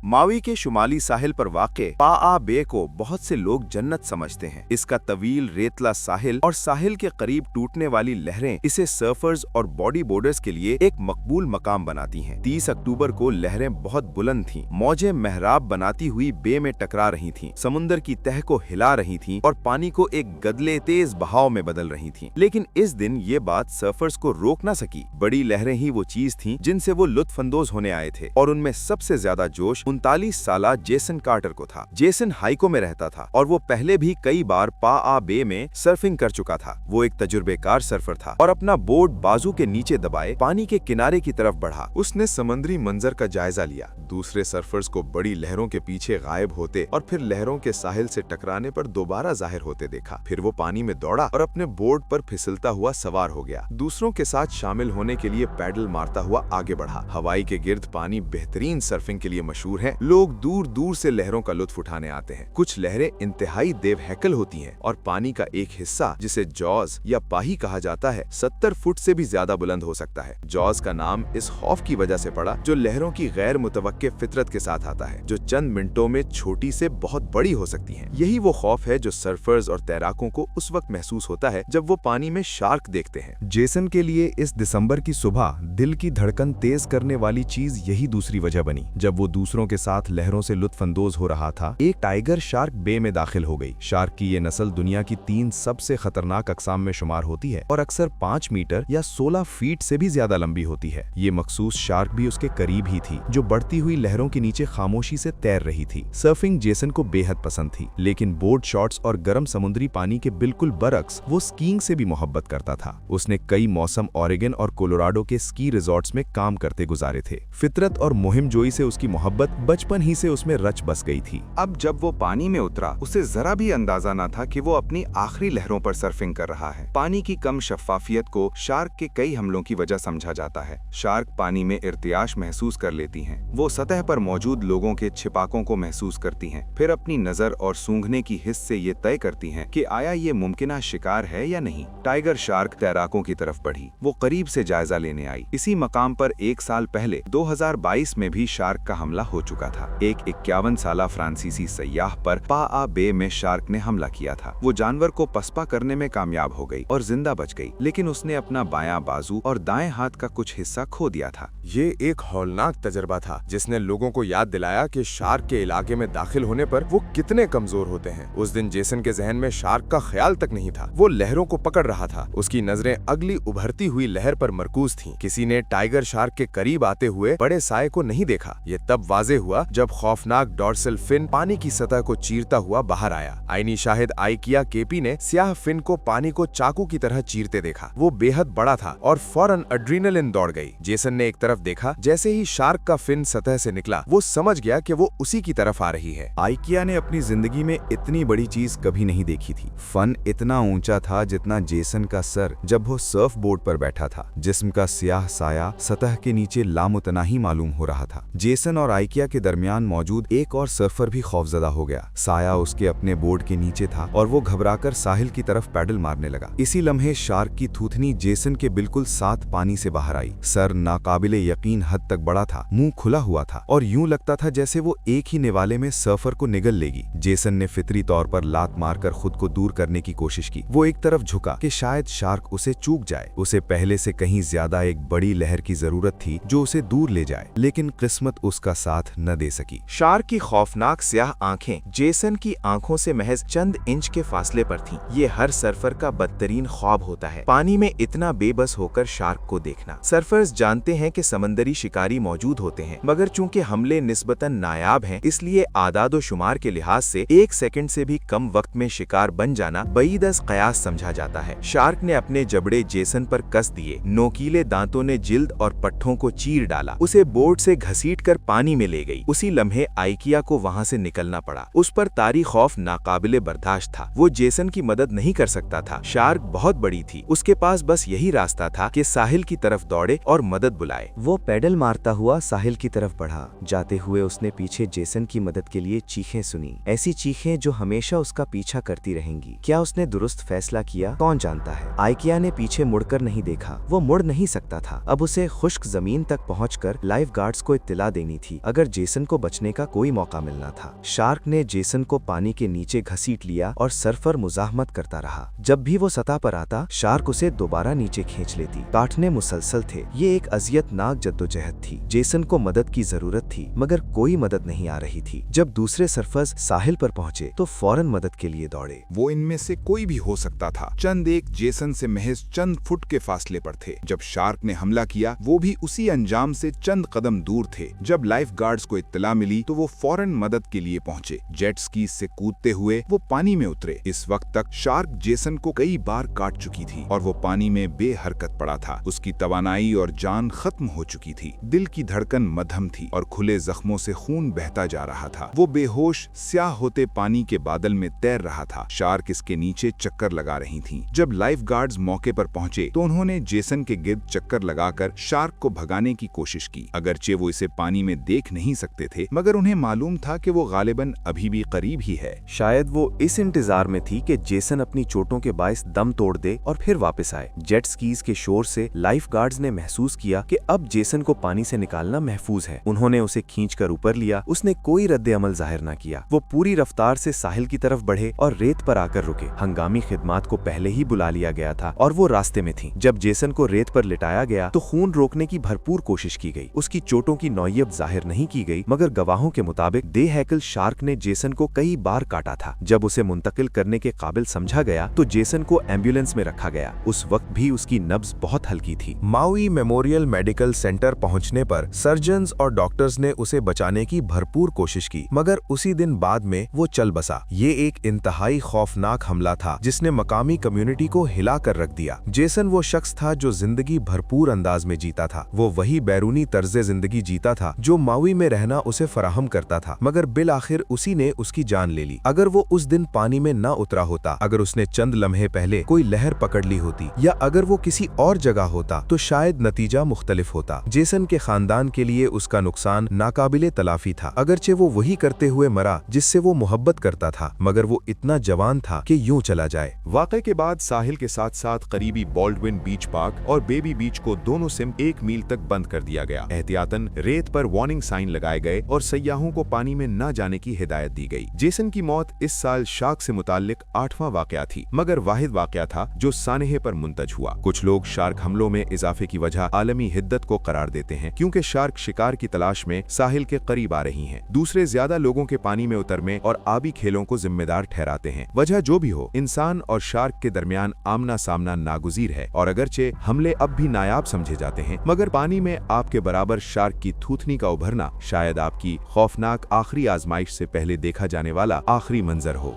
मावी के शुमाली साहिल पर वाक़े पाआ बे को बहुत से लोग जन्नत समझते हैं। इसका तवील रेतला साहिल और साहिल के करीब टूटने वाली लहरें इसे सर्फर्स और बॉडी बोर्डर्स के लिए एक मकबूल मकाम बनाती हैं। 30 अक्टूबर को लहरें बहुत बुलंद थीं, मौजें महराब बनाती हुई बे में टकरा रही थीं, समुंदर की तह को हिला रही थीं और पानी को एक गदले तेज बहाव में बदल रही थीं। लेकिन इस दिन ये बात सर्फर्स को रोक न सकी। बड़ी लहरें ही वो चीज थीं जिनसे वो लुत्फअंदोज होने आए थे और उनमें सबसे ज्यादा जोश 39 साला जेसन कार्टर को था। जेसन हाइको में रहता था और वो पहले भी कई बार पाआ बे में सर्फिंग कर चुका था। वो एक तजुर्बेकार सर्फर था और अपना बोर्ड बाजू के नीचे दबाए पानी के किनारे की तरफ बढ़ा। उसने समुद्री मंजर का जायजा लिया, दूसरे सर्फर्स को बड़ी लहरों के पीछे गायब होते और फिर लहरों के साहिल से टकराने पर दोबारा जाहिर होते देखा। फिर वो पानी में दौड़ा और अपने बोर्ड पर फिसलता हुआ सवार हो गया। दूसरों के साथ शामिल होने के लिए पैडल मारता हुआ आगे बढ़ा। हवाई के गिर्द पानी बेहतरीन सर्फिंग के लिए मशहूर है। लोग दूर दूर से लहरों का लुत्फ उठाने आते हैं। कुछ लहरें इंतहाई देवहैकल होती हैं और पानी का एक हिस्सा जिसे जॉज या पाही कहा जाता है 70 फुट से भी ज्यादा बुलंद हो सकता है। जॉज का नाम इस खौफ की वजह से पड़ा जो लहरों की गैर मुतवक्के फितरत के साथ आता है, जो चंद मिनटों में छोटी से बहुत बड़ी हो सकती हैं। यही वो खौफ है जो सर्फर्स और तैराकों को उस वक्त महसूस होता है जब वो पानी में शार्क देखते हैं। जेसन के लिए इस दिसंबर की सुबह दिल की धड़कन तेज करने वाली चीज यही दूसरी वजह बनी। जब वो दूसरों के साथ लहरों से लुत्फअंदोज हो रहा था, एक टाइगर शार्क बे में दाखिल हो गई। शार्क की ये नस्ल दुनिया की 3 सबसे खतरनाक अकसाम में शुमार होती है और अक्सर 5 मीटर या 16 फीट से भी ज्यादा लंबी होती है। ये मखसूस शार्क भी उसके करीब ही थी, जो बढ़ती हुई लहरों के नीचे खामोशी से तैर रही थी। सर्फिंग जेसन को बेहद पसंद थी, लेकिन बोर्ड शॉट्स और गर्म समुद्री पानी के बिल्कुल बरक्स वो स्कीइंग से भी मोहब्बत करता था। उसने कई मौसम ओरेगन और कोलोराडो के स्की रिजॉर्ट्स में काम करते गुजारे थे। फितरत और मुहिमजोई से उसकी मोहब्बत बचपन ही से उसमें रच बस गई थी। अब जब वो पानी में उतरा, उसे जरा भी अंदाजा न था कि वो अपनी आखिरी लहरों पर सर्फिंग कर रहा है। पानी की कम शफाफियत को शार्क के कई हमलों की वजह समझा जाता है। शार्क पानी में इर्तियाश महसूस कर लेती हैं। वो सतह पर मौजूद लोगों के छिपाकों को महसूस करती हैं, फिर अपनी नजर और सूंघने की हिस्स से ये तय करती हैं कि आया ये मुमकिना शिकार है या नहीं। टाइगर शार्क तैराकों की तरफ बढ़ी। वो करीब से जायजा लेने आई। इसी मकाम पर 1 साल पहले 2022 में भी शार्क का हमला हो चुका था। एक 51 साला फ्रांसीसी सयाह पर पाआ बे में शार्क ने हमला किया था। वो जानवर को पसपा करने में कामयाब हो गई और जिंदा बच गई, लेकिन उसने अपना बायां बाजू और दाएं हाथ का कुछ हिस्सा खो दिया था। ये एक हौलनाक तजर्बा था जिसने लोगों को याद दिलाया कि शार्क के इलाके में दाखिल होने पर वो कितने कमजोर होते हैं। उस दिन जेसन के जहन में शार्क का ख्याल तक नहीं था। वो लहरों को पकड़ रहा था। उसकी नजरें अगली उभरती हुई लहर पर मरकूज थीं। किसी ने टाइगर शार्क के करीब आते हुए बड़े साए को नहीं देखा। ये तब वाजे हुआ जब खौफनाक डॉर्सल फिन पानी की सतह को चीरता हुआ बाहर आया। आईनी शाहिद आइकिया केपी ने स्याह फिन को पानी को चाकू की तरह चीरते देखा। वो बेहद बड़ा था और फौरन एड्रेनलिन दौड़ गई। जेसन ने एक तरफ देखा। जैसे ही शार्क का फिन सतह से निकला, वो समझ गया कि वो उसी की तरफ आ रही है। आइकिया ने अपनी जिंदगी में इतनी बड़ी चीज कभी नहीं देखी थी। फन इतना ऊंचा था जितना जेसन का सर जब वो सर्फ बोर्ड पर बैठा था। जिस्म का स्याह साया सतह के नीचे लामुतनाही मालूम हो रहा था। जेसन और आइकिया के दरमियान मौजूद एक और सर्फर भी खौफजदा हो गया। साया उसके अपने बोर्ड के नीचे था और वो घबराकर साहिल की तरफ पैडल मारने लगा। इसी लम्हे शार्क की थूथनी जेसन के बिल्कुल साथ पानी से बाहर आई। सर नाकाबिले यकीन हद तक बड़ा था, मुंह खुला हुआ था और यूं लगता था जैसे वो एक ही निवाले में सर्फर को निगल लेगी। जेसन ने फितरी तौर पर लात मारकर खुद को दूर करने की कोशिश की। वो एक तरफ झुका कि शायद शार्क उसे चूक जाए। उसे पहले से कहीं ज्यादा एक बड़ी लहर की जरूरत थी जो उसे दूर ले जाए, लेकिन किस्मत उसका साथ न दे सकी। शार्क की खौफनाक स्याह आंखें जेसन की आंखों से महज चंद इंच के फासले पर थीं। ये हर सर्फर का बदतरीन ख्वाब होता है, पानी में इतना बेबस होकर शार्क को देखना। सर्फर्स जानते हैं कि समंदरी शिकारी मौजूद होते हैं, मगर चूंकि हमले निस्बतन नायाब हैं, इसलिए आदादो शुमार के लिहाज से 1 सेकंड से भी कम वक्त में शिकार बन जाना बईद अज कयास समझा जाता है। शार्क ने अपने जबड़े जेसन पर कस दिए। नोकीले दांतों ने जिल्द और पट्ठों को चीर डाला। उसे बोर्ड से घसीटकर पानी में ले गई। उसी लम्हे आइकिया को वहां से निकलना पड़ा। उस पर तारी खौफ नाकाबिले बर्दाश्त था। वो जेसन की मदद नहीं कर सकता था। शार्क बहुत बड़ी थी। उसके पास बस यही रास्ता था कि साहिल की तरफ दौड़े और मदद बुलाए। वो पैडल मारता हुआ साहिल की तरफ बढ़ा। जाते हुए उसने पीछे जेसन की मदद के लिए चीखें सुनी, ऐसी चीखें जो हमेशा उसका पीछा करती रहेंगी। क्या उसने दुरुस्त फैसला किया? कौन जानता है। आइकिया ने पीछे मुड़कर नहीं देखा। वो मुड़ नहीं सकता था। अब उसे खुश्क जमीन तक पहुंचकर लाइफ गार्ड्स को इत्तला देनी थी। अगर जेसन को बचने का कोई मौका मिलना था। शार्क ने जेसन को पानी के नीचे घसीट लिया और सर्फर मुजाहमत करता रहा। जब भी वो सतह पर आता, शार्क उसे दोबारा नीचे खींच लेती। काटने मुसलसल थे। ये एक अजियतनाक जद्दोजहद थी। जेसन को मदद की जरूरत थी, मगर कोई मदद नहीं आ रही थी। जब दूसरे सर्फर्स साहिल पर पहुंचे तो फौरन मदद के लिए दौड़े। वो इनमें से कोई भी हो सकता था। चंद एक जेसन से महज चंद फुट के फासले पर थे। जब शार्क ने हमला किया, वो भी उसी अंजाम से चंद कदम दूर थे। जब लाइफ गार्ड्स को इत्तला मिली तो वो फौरन मदद के लिए पहुंचे। जेट स्की से कूदते हुए वो पानी में उतरे। इस वक्त तक शार्क जेसन को कई बार काट चुकी थी और वो पानी में बेहरकत पड़ा था। उसकी तवानाई और जान खत्म हो चुकी थी। दिल की धड़कन मध्यम थी और खुले जख्मों से खून बहता जा रहा था। वो बेहोश स्याह होते पानी के बादल में तैर रहा था। शार्क इसके नीचे चक्कर लगा रही थी। जब लाइफ गार्ड्स मौके पर पहुंचे तो उन्होंने जेसन के गिर्द चक्कर लगाकर शार्क को भगाने की कोशिश की। अगरचे वो इसे पानी में देख नहीं सकते थे, मगर उन्हें मालूम था कि वो गालिबन अभी भी करीब ही है। शायद वो इस इंतजार में थी कि जेसन अपनी चोटों के बायस दम तोड़ दे और फिर वापस आए। जेट स्कीज के शोर से लाइफ गार्ड्स ने महसूस किया कि अब जेसन को पानी से निकालना महफूज है। उन्होंने उसे खींचकर ऊपर लिया। उसने कोई रद्द अमल जाहिर न किया। वो पूरी रफ्तार से साहिल की तरफ बढ़े और रेत पर आकर रुके। हंगामी खिदमात को पहले ही बुला लिया गया था और वो रास्ते में थी। जब जेसन को रेत पर लिटाया गया तो खून रोकने की भरपूर कोशिश की गई। उसकी चोटों की नौयत जाहिर नहीं की गई, मगर गवाहों के मुताबिक दे हैकल शार्क ने जेसन को कई बार काटा था। जब उसे मुंतकिल करने के काबिल समझा गया तो जेसन को एम्बुलेंस में रखा गया। उस वक्त भी उसकी नब्ज बहुत हल्की थी। माउई मेमोरियल मेडिकल सेंटर पहुंचने पर सर्जन्स और डॉक्टर्स ने उसे बचाने की भरपूर कोशिश की, मगर उसी दिन बाद में वो चल बसा। ये एक इंतहाई खौफनाक हमला था जिसने मकामी कम्युनिटी को हिला कर रख दिया। जेसन वो शख्स था जो जिंदगी भरपूर अंदाज में जीता था। वो वही बैरूनी तर्जे जिंदगी जीता था जो माउई में रहना उसे फराहम करता था, मगर बिल आखिर उसी ने उसकी जान ले ली। अगर वो उस दिन पानी में न उतरा होता, अगर उसने चंद लम्हे पहले कोई लहर पकड़ ली होती, या अगर वो किसी और जगह होता तो शायद नतीजा मुख्तलिफ होता। जेसन के खानदान के लिए उसका नुकसान नाकाबिले तलाफी था। अगरचे वो वही करते हुए मरा जिससे वो मोहब्बत करता था, मगर वो इतना जवान था कि यूं चला जाए। वाक़े के बाद साहिल के साथ साथ करीबी बॉल्डविन बीच पार्क और बेबी बीच को दोनों सिम 1 मील तक बंद कर दिया गया। एहतियातन रेत पर वार्निंग साइन लगाए गए और सयाहों को पानी में न जाने की हिदायत दी गई। जेसन की मौत इस साल शार्क से मुताल्लिक 8वां वाकया थी, मगर वाहिद वाकया था जो सानहे पर मुंतज हुआ। कुछ लोग शार्क हमलों में इजाफे की वजह आलमी हिद्दत को करार देते हैं, क्योंकि शार्क शिकार की तलाश में साहिल के करीब आ रही हैं। दूसरे ज्यादा लोगों के पानी में उतरने और आबी खेलों को जिम्मेदार ठहराते हैं। वजह जो भी हो, इंसान और शार्क के दरमियान आमना सामना नागुजीर है और अगरचे हमले अब भी नायाब समझे जाते हैं, मगर पानी में आपके बराबर शार्क की थूथनी का उभरना शायद आपकी खौफनाक आखिरी आजमाइश से पहले देखा जाने वाला आखिरी मंजर हो।